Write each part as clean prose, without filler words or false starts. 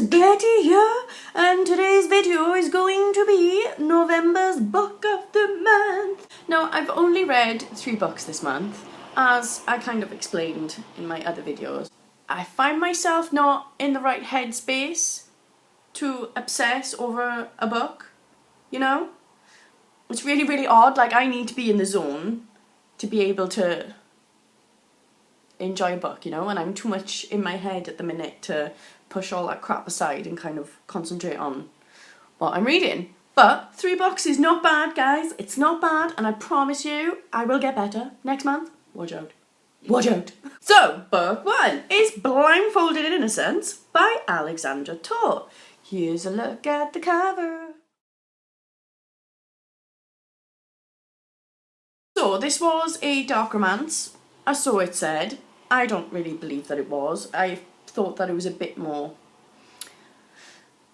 Betty here, and today's video is going to be November's book of the month. Now, I've only read 3 books this month, as I kind of explained in my other videos. I find myself not in the right headspace to obsess over a book, you know? It's really, really odd. Like, I need to be in the zone to be able to enjoy a book, you know? And I'm too much in my head at the minute to push all that crap aside and kind of concentrate on what I'm reading. But 3 books is not bad, guys. It's not bad, and I promise you I will get better next month. Watch out. Watch out. So, book 1 is Blindfolded Innocence by Alessandra Torre. Here's a look at the cover. So, this was a dark romance, as so it said. I don't really believe that it was. I thought that it was a bit more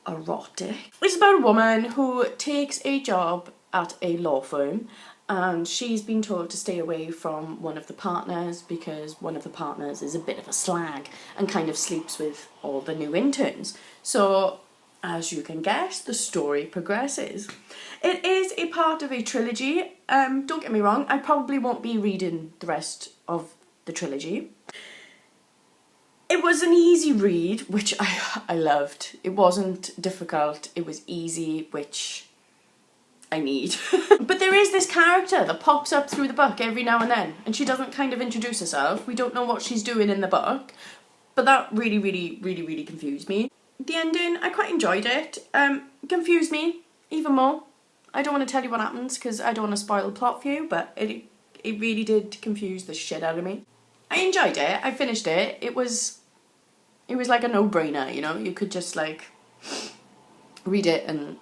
erotic. It's about a woman who takes a job at a law firm, and she's been told to stay away from one of the partners because one of the partners is a bit of a slag and kind of sleeps with all the new interns. So, as you can guess, the story progresses. It is a part of a trilogy. Don't get me wrong, I probably won't be reading the rest of the trilogy. It was an easy read, which I loved. It wasn't difficult, it was easy, which I need. But there is this character that pops up through the book every now and then, and she doesn't kind of introduce herself. We don't know what she's doing in the book, but that really confused me. The ending, I quite enjoyed it. Confused me even more. I don't want to tell you what happens because I don't want to spoil the plot for you, but it really did confuse the shit out of me. I enjoyed it, I finished it. It was like a no-brainer, you know? You could just like read it and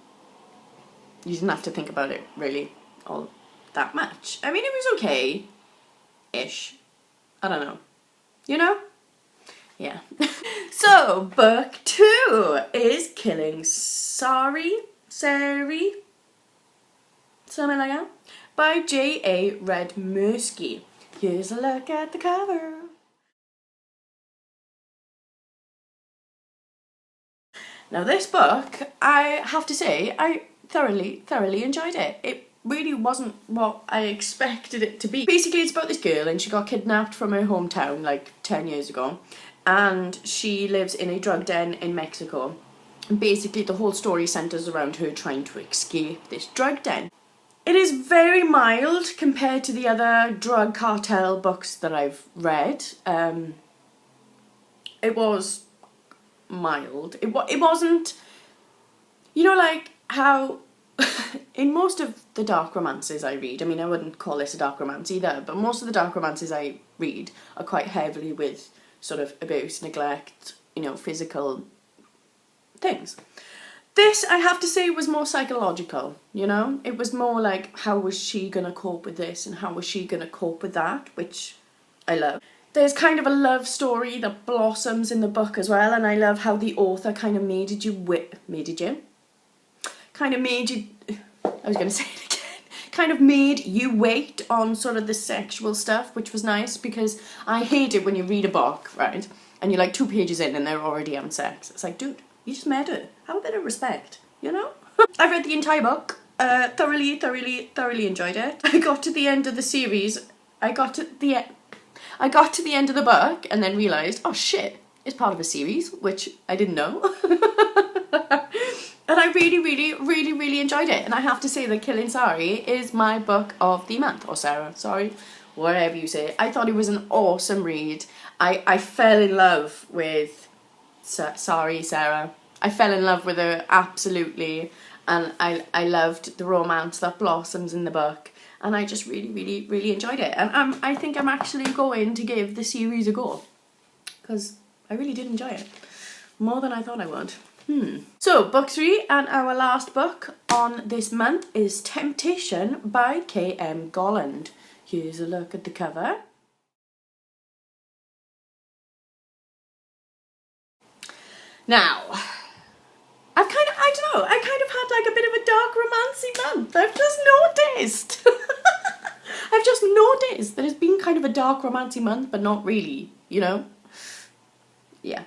you didn't have to think about it really all that much. I mean, it was okay-ish. I don't know. You know? Yeah. So, book 2 is Killing Sarai, something like that, by J.A.Redmerski. Here's a look at the cover. Now this book, I have to say, I thoroughly enjoyed it. It really wasn't what I expected it to be. Basically, it's about this girl and she got kidnapped from her hometown like 10 years ago, and she lives in a drug den in Mexico. And basically, the whole story centres around her trying to escape this drug den. It is very mild compared to the other drug cartel books that I've read. It was mild. It wasn't, you know, like how in most of the dark romances I read, I mean, I wouldn't call this a dark romance either, but most of the dark romances I read are quite heavily with sort of abuse, neglect, you know, physical things. This, I have to say, was more psychological, you know? It was more like, how was she gonna cope with this and how was she gonna cope with that, which I love. There's kind of a love story that blossoms in the book as well, and I love how the author kind of made you wait on sort of the sexual stuff, which was nice, because I hate it when you read a book, right, and you're like 2 pages in and they're already having sex. It's like, dude, you just met her. Have a bit of respect, you know? I read the entire book, thoroughly enjoyed it. I got to the end of the series, I got to the end of the book and then realised, oh shit, it's part of a series, which I didn't know. And I really enjoyed it. And I have to say that Killing Sarai is my book of the month, or Sarah, sorry, whatever you say. I thought it was an awesome read. I fell in love with Sarah. I fell in love with her, absolutely. And I loved the romance that blossoms in the book. And I just really enjoyed it. And I think I'm actually going to give the series a go, because I really did enjoy it. More than I thought I would. So, book 3 and our last book on this month is Temptation by K.M.Golland. Here's a look at the cover. Now, I kind of had like a bit of a dark romancy month. I've just noticed. I've just noticed that it's been kind of a dark romancy month, but not really, you know? Yeah.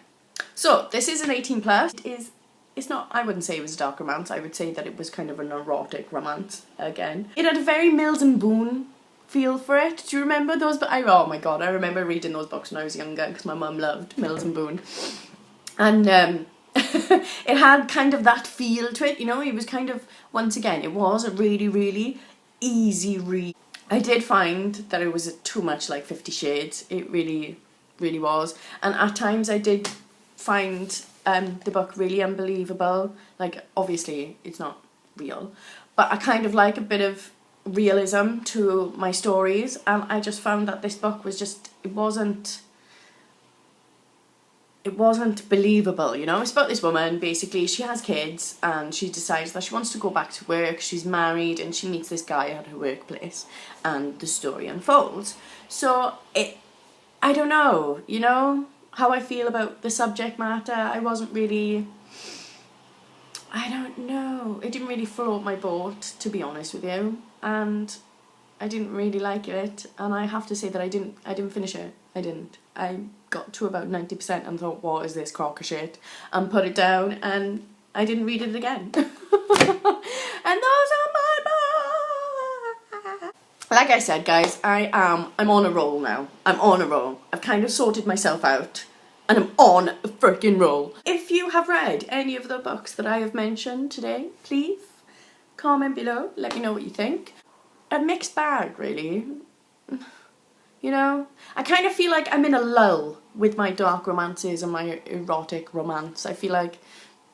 So this is an 18 plus. It's not, I wouldn't say it was a dark romance, I would say that it was kind of an erotic romance again. It had a very Mills and Boon feel for it. Do you remember those? But oh my god, I remember reading those books when I was younger because my mum loved Mills and Boon. And it had kind of that feel to it, you know. It was kind of, once again, it was a really, really easy read. I did find that it was too much like 50 Shades. It really, really was. And at times I did find the book really unbelievable. Like, obviously it's not real, but I kind of like a bit of realism to my stories, and I just found that this book was just, it wasn't believable, you know. It's about this woman, basically, she has kids and she decides that she wants to go back to work. She's married and she meets this guy at her workplace and the story unfolds. So I don't know, you know, how I feel about the subject matter. I don't know, it didn't really float my boat, to be honest with you, and I didn't really like it, and I have to say that I didn't finish it. I got to about 90% and thought, what is this crock of shit, and put it down, and I didn't read it again. And those are my books. Like I said, guys, I'm on a roll now. I'm on a roll. I've kind of sorted myself out, and I'm on a freaking roll. If you have read any of the books that I have mentioned today, please comment below. Let me know what you think. A mixed bag, really. You know, I kind of feel like I'm in a lull with my dark romances and my erotic romance. I feel like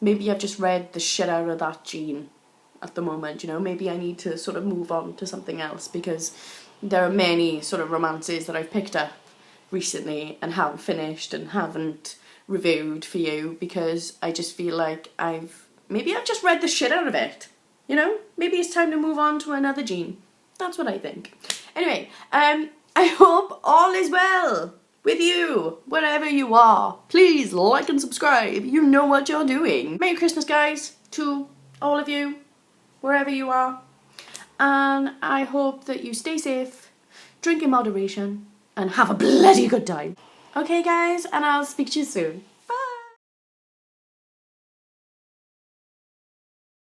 maybe I've just read the shit out of that gene at the moment, you know. Maybe I need to sort of move on to something else, because there are many sort of romances that I've picked up recently and haven't finished and haven't reviewed for you, because I just feel like maybe I've just read the shit out of it, you know. Maybe it's time to move on to another gene. That's what I think. Anyway, I hope all is well with you, wherever you are. Please like and subscribe. You know what you're doing. Merry Christmas, guys, to all of you, wherever you are. And I hope that you stay safe, drink in moderation, and have a bloody good time. Okay, guys, and I'll speak to you soon.